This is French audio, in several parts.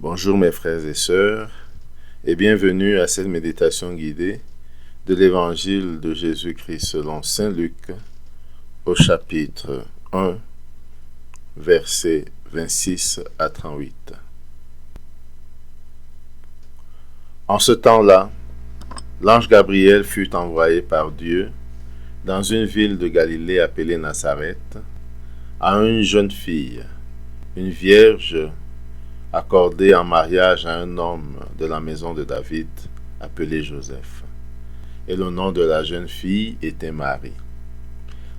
Bonjour mes frères et sœurs et bienvenue à cette méditation guidée de l'évangile de Jésus-Christ selon Saint Luc au chapitre 1, versets 26 à 38. En ce temps-là, l'ange Gabriel fut envoyé par Dieu dans une ville de Galilée appelée Nazareth à une jeune fille, une vierge accordée en mariage à un homme de la maison de David appelé Joseph. Et le nom de la jeune fille était Marie.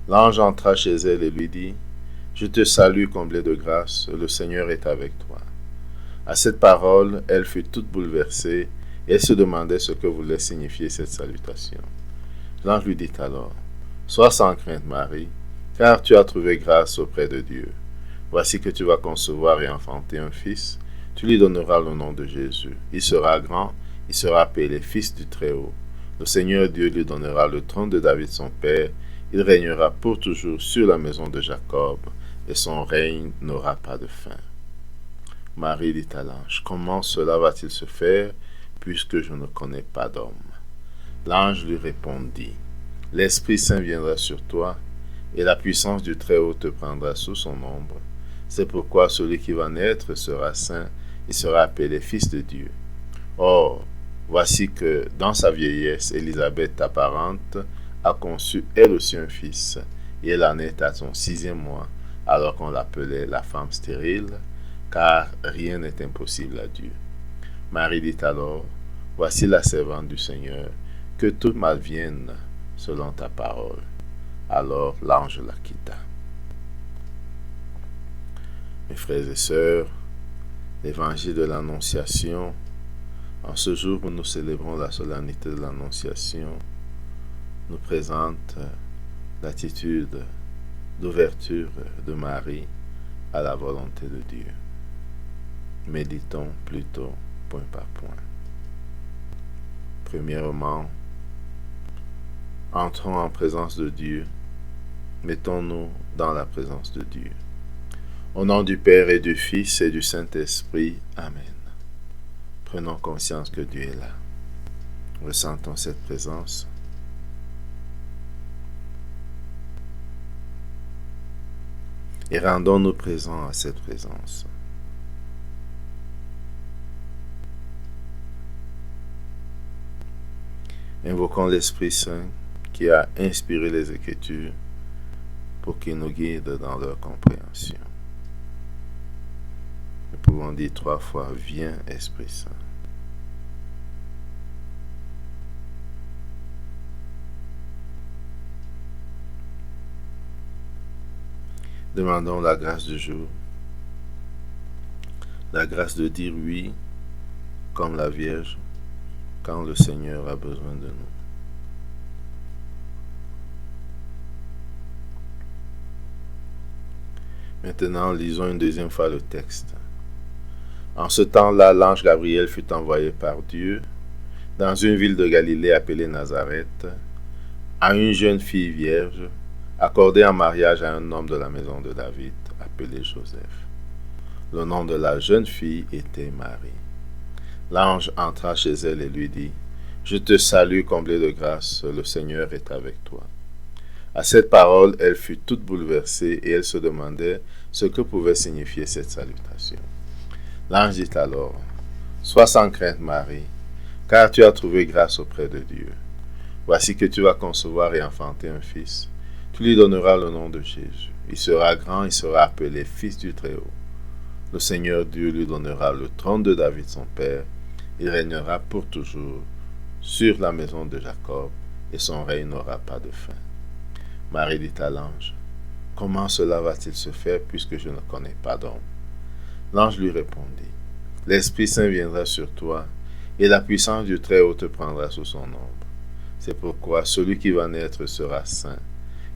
L'ange entra chez elle et lui dit : « Je te salue, comblée de grâce, le Seigneur est avec toi. » À cette parole, elle fut toute bouleversée et elle se demandait ce que voulait signifier cette salutation. L'ange lui dit alors : « Sois sans crainte, Marie, car tu as trouvé grâce auprès de Dieu. Voici que tu vas concevoir et enfanter un fils. Tu lui donneras le nom de Jésus. Il sera grand, il sera appelé Fils du Très-Haut. Le Seigneur Dieu lui donnera le trône de David son père. Il régnera pour toujours sur la maison de Jacob, et son règne n'aura pas de fin. » Marie dit à l'ange : « Comment cela va-t-il se faire, puisque je ne connais pas d'homme ? » L'ange lui répondit : « L'Esprit Saint viendra sur toi, et la puissance du Très-Haut te prendra sous son ombre. C'est pourquoi celui qui va naître sera saint, il sera appelé Fils de Dieu. Or, voici que, dans sa vieillesse, Élisabeth, ta parente, a conçu elle aussi un fils, et elle en est à son 6e mois, alors qu'on l'appelait la femme stérile, car rien n'est impossible à Dieu. Marie dit alors : « Voici la servante du Seigneur, que tout m'advienne selon ta parole. » Alors l'ange la quitta. Mes frères et sœurs, l'évangile de l'Annonciation, en ce jour où nous célébrons la solennité de l'Annonciation, nous présente l'attitude d'ouverture de Marie à la volonté de Dieu. Méditons plutôt point par point. Premièrement, entrons en présence de Dieu, mettons-nous dans la présence de Dieu. Au nom du Père et du Fils et du Saint-Esprit, Amen. Prenons conscience que Dieu est là. Ressentons cette présence. Et rendons-nous présents à cette présence. Invoquons l'Esprit Saint qui a inspiré les Écritures pour qu'il nous guide dans leur compréhension. Nous pouvons dire 3 fois : viens, Esprit Saint. Demandons la grâce du jour, la grâce de dire oui, comme la Vierge, quand le Seigneur a besoin de nous. Maintenant, lisons une deuxième fois le texte. En ce temps-là, l'ange Gabriel fut envoyé par Dieu dans une ville de Galilée appelée Nazareth à une jeune fille vierge accordée en mariage à un homme de la maison de David appelé Joseph. Le nom de la jeune fille était Marie. L'ange entra chez elle et lui dit : « Je te salue, comblée de grâce, le Seigneur est avec toi. » À cette parole, elle fut toute bouleversée et elle se demandait ce que pouvait signifier cette salutation. L'ange dit alors : « Sois sans crainte, Marie, car tu as trouvé grâce auprès de Dieu. Voici que tu vas concevoir et enfanter un fils. Tu lui donneras le nom de Jésus. Il sera grand, il sera appelé Fils du Très-Haut. Le Seigneur Dieu lui donnera le trône de David son père. Il régnera pour toujours sur la maison de Jacob, et son règne n'aura pas de fin. » Marie dit à l'ange : « Comment cela va-t-il se faire, puisque je ne connais pas d'homme ? » L'ange lui répondit : « L'Esprit Saint viendra sur toi, et la puissance du Très-Haut te prendra sous son ombre. C'est pourquoi celui qui va naître sera saint.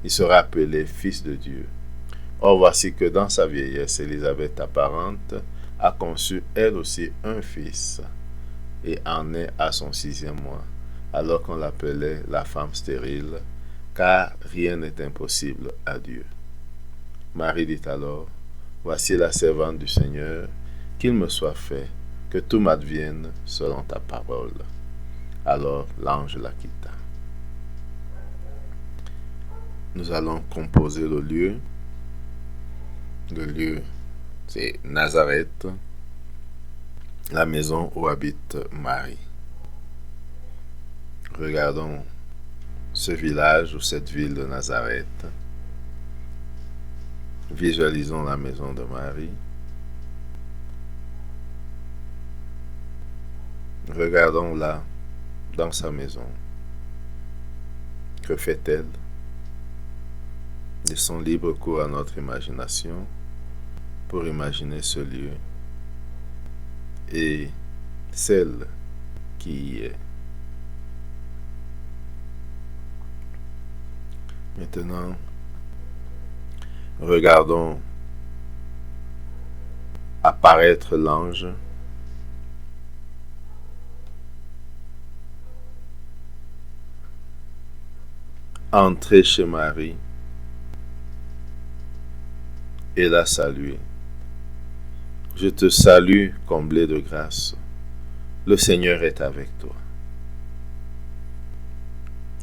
Il sera appelé Fils de Dieu. Or voici que dans sa vieillesse, Élisabeth, ta parente, a conçu elle aussi un fils, et en est à son 6e mois, alors qu'on l'appelait la femme stérile, car rien n'est impossible à Dieu. Marie dit alors : « Voici la servante du Seigneur, qu'il me soit fait que tout m'advienne selon ta parole. Alors l'ange la quitta. Nous allons composer le lieu. Le lieu, c'est Nazareth, la maison où habite Marie. Regardons ce village ou cette ville de Nazareth. Visualisons la maison de Marie. Regardons-la dans sa maison. Que fait-elle? Laissons libre cours à notre imagination pour imaginer ce lieu et celle qui y est. Maintenant, regardons apparaître l'ange. Entrer chez Marie et la saluer. Je te salue, comblée de grâce. Le Seigneur est avec toi.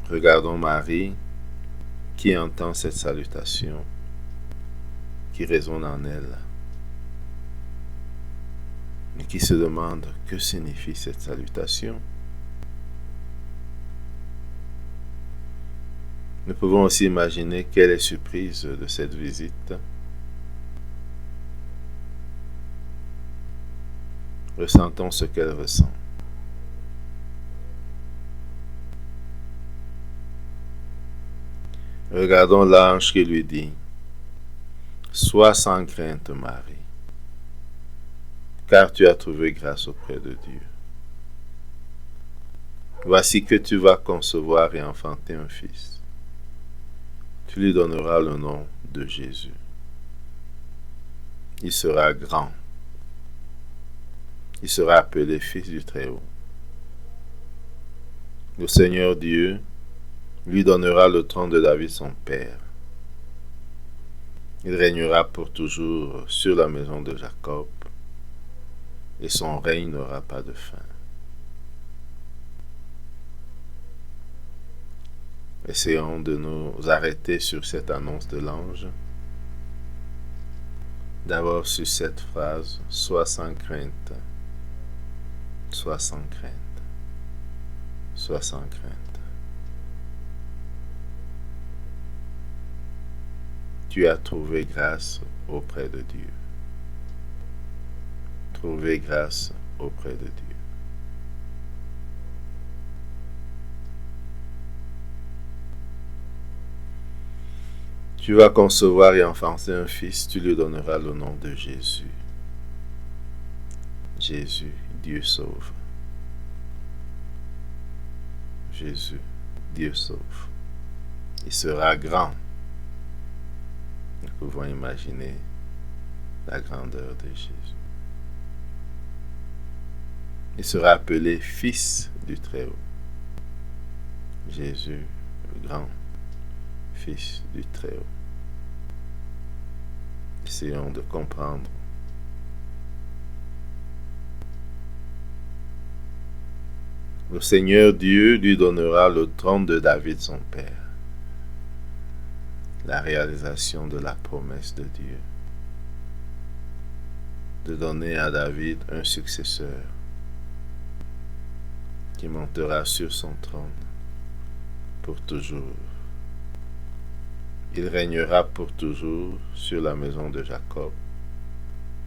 Regardons Marie qui entend cette salutation, qui résonne en elle, et qui se demande que signifie cette salutation. Nous pouvons aussi imaginer quelle est surprise de cette visite. Ressentons ce qu'elle ressent. Regardons l'ange qui lui dit: Sois sans crainte, Marie, car tu as trouvé grâce auprès de Dieu. Voici que tu vas concevoir et enfanter un fils. Tu lui donneras le nom de Jésus. Il sera grand. Il sera appelé Fils du Très-Haut. Le Seigneur Dieu lui donnera le trône de David son père. Il régnera pour toujours sur la maison de Jacob, et son règne n'aura pas de fin. Essayons de nous arrêter sur cette annonce de l'ange. D'abord sur cette phrase: Sois sans crainte. Sois sans crainte. Sois sans crainte. Tu as trouvé grâce auprès de Dieu. Trouver grâce auprès de Dieu. Tu vas concevoir et enfanter un fils, tu lui donneras le nom de Jésus. Jésus, Dieu sauve. Jésus, Dieu sauve. Il sera grand. Nous pouvons imaginer la grandeur de Jésus. Il sera appelé Fils du Très-Haut. Jésus, le grand Fils du Très-Haut. Essayons de comprendre. Le Seigneur Dieu lui donnera le trône de David son père. La réalisation de la promesse de Dieu de donner à David un successeur qui montera sur son trône pour toujours. Il régnera pour toujours sur la maison de Jacob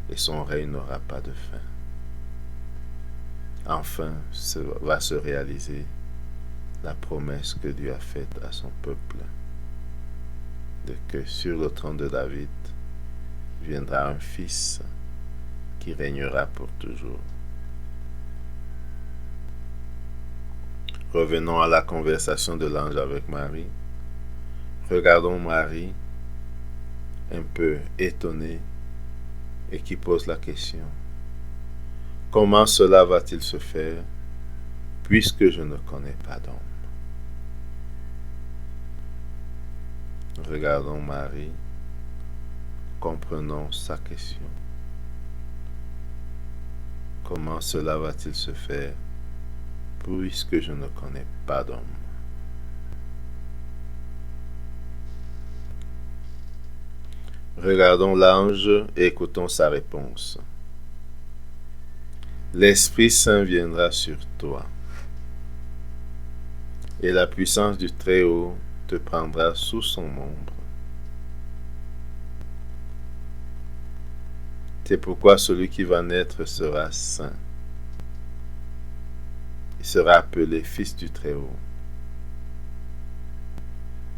et son règne n'aura pas de fin. Enfin va se réaliser la promesse que Dieu a faite à son peuple, de que sur le trône de David viendra un fils qui régnera pour toujours. Revenons à la conversation de l'ange avec Marie. Regardons Marie, un peu étonnée, et qui pose la question: comment cela va-t-il se faire, puisque je ne connais pas d'homme? Regardons Marie, comprenons sa question. Comment cela va-t-il se faire, puisque je ne connais pas d'homme? Regardons l'ange et écoutons sa réponse. L'Esprit Saint viendra sur toi, et la puissance du Très-Haut te prendra sous son ombre. C'est pourquoi celui qui va naître sera saint. Il sera appelé Fils du Très-Haut.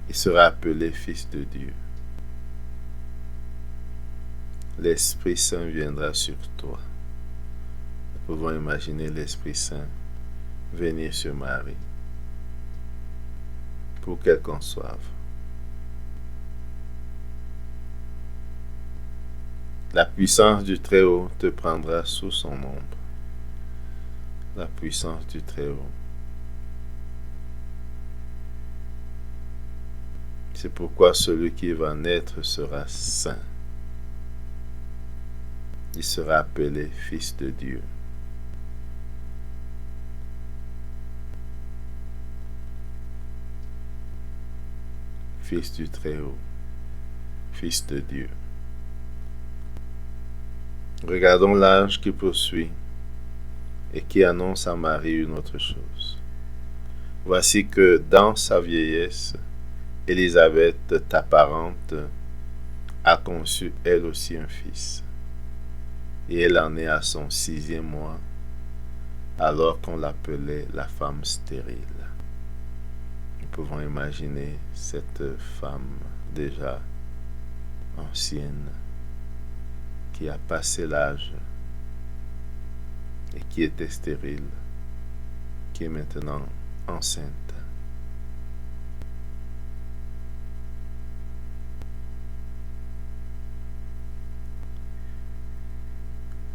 Il sera appelé Fils de Dieu. L'Esprit Saint viendra sur toi. Nous pouvons imaginer l'Esprit Saint venir sur Marie pour qu'elle conçoive. La puissance du Très-Haut te prendra sous son ombre. La puissance du Très-Haut. C'est pourquoi celui qui va naître sera saint. Il sera appelé Fils de Dieu. Fils du Très-Haut, Fils de Dieu. Regardons l'ange qui poursuit et qui annonce à Marie une autre chose. Voici que dans sa vieillesse, Élisabeth, ta parente, a conçu elle aussi un fils. Et elle en est à son 6e mois, alors qu'on l'appelait la femme stérile. Nous pouvons imaginer cette femme déjà ancienne qui a passé l'âge et qui était stérile, qui est maintenant enceinte.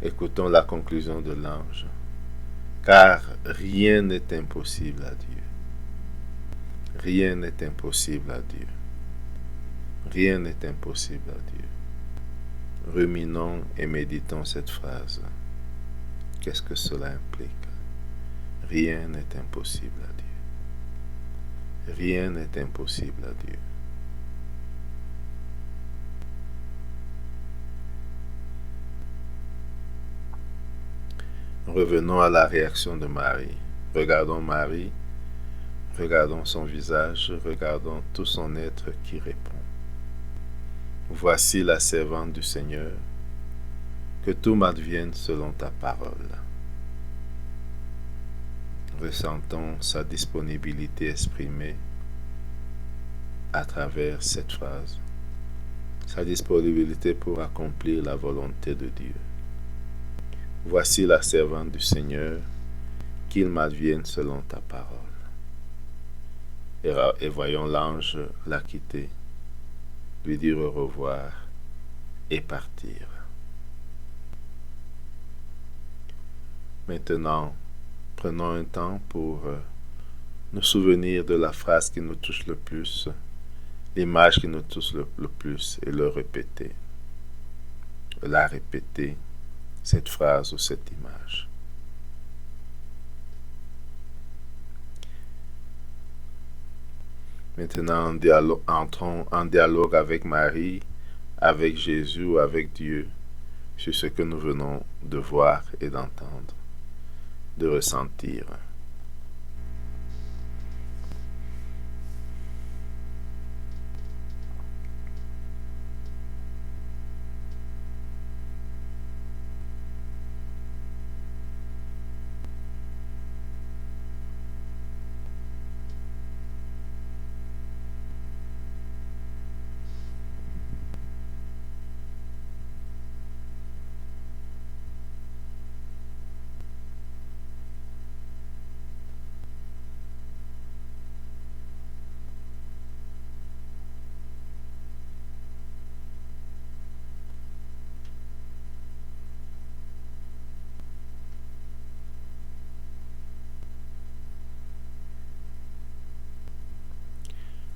Écoutons la conclusion de l'ange. Car rien n'est impossible à Dieu. Rien n'est impossible à Dieu. Rien n'est impossible à Dieu. Ruminons et méditons cette phrase. Qu'est-ce que cela implique? Rien n'est impossible à Dieu. Rien n'est impossible à Dieu. Revenons à la réaction de Marie. Regardons Marie, regardons son visage, regardons tout son être qui répond. Voici la servante du Seigneur, que tout m'advienne selon ta parole. Ressentons sa disponibilité exprimée à travers cette phrase, sa disponibilité pour accomplir la volonté de Dieu. Voici la servante du Seigneur, qu'il m'advienne selon ta parole. Et voyons l'ange la quitter, lui dire au revoir et partir. Maintenant, prenons un temps pour nous souvenir de la phrase qui nous touche le plus, l'image qui nous touche le plus, et le répéter. La répéter, cette phrase ou cette image. Maintenant, entrons en dialogue avec Marie, avec Jésus ou avec Dieu sur ce que nous venons de voir et d'entendre, de ressentir.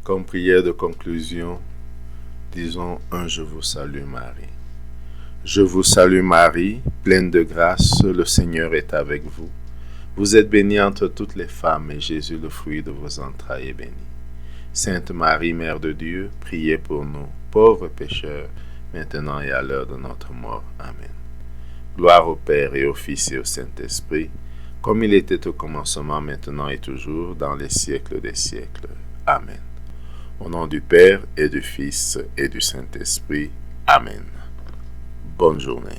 Comme prière de conclusion, disons un Je vous salue Marie. Je vous salue Marie, pleine de grâce, le Seigneur est avec vous. Vous êtes bénie entre toutes les femmes, et Jésus, le fruit de vos entrailles, est béni. Sainte Marie, Mère de Dieu, priez pour nous, pauvres pécheurs, maintenant et à l'heure de notre mort. Amen. Gloire au Père et au Fils et au Saint-Esprit, comme il était au commencement, maintenant et toujours, dans les siècles des siècles. Amen. Au nom du Père et du Fils et du Saint-Esprit. Amen. Bonne journée.